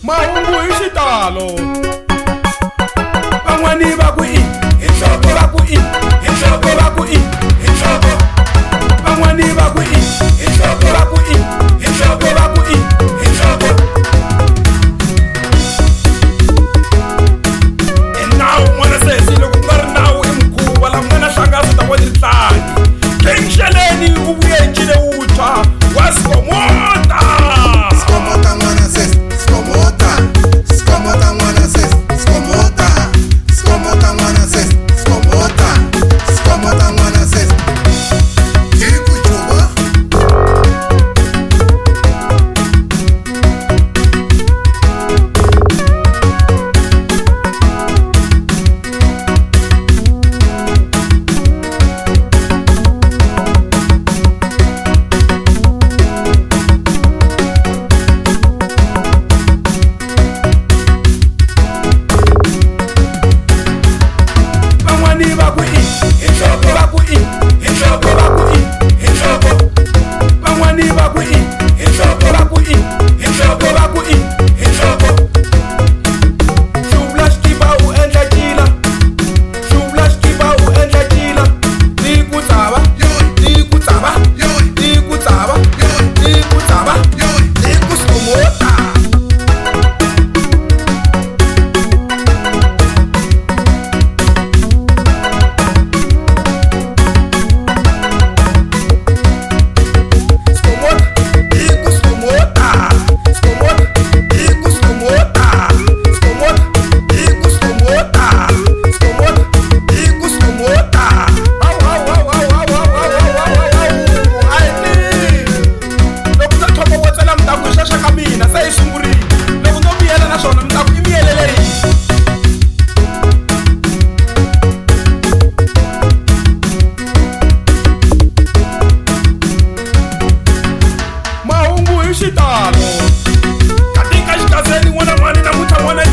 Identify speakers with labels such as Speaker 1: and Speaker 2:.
Speaker 1: mahungu hi xitalo van'wani va ku i hi nhloko va ku i hi nhloko va ku i hi nhloko van'wani va ku i hi nhloko va ku i hi nhloko va ku i hi nhloko i nawu n'wana sesi loko ku nga ri nawu i mukhuva laha n'wana hlangasa ta wa titlangi King Sheleni u vuye hi ncile wuntshwa wa Skomota.
Speaker 2: Skomota n'wana sesi Skomota Skomota n'wana sesi Skomota Skomota n'wana sesi Skomota Skomota n'wana sesi hi ku juba
Speaker 1: xitalo katika xikazeni n'wana mani namuntlha n'wana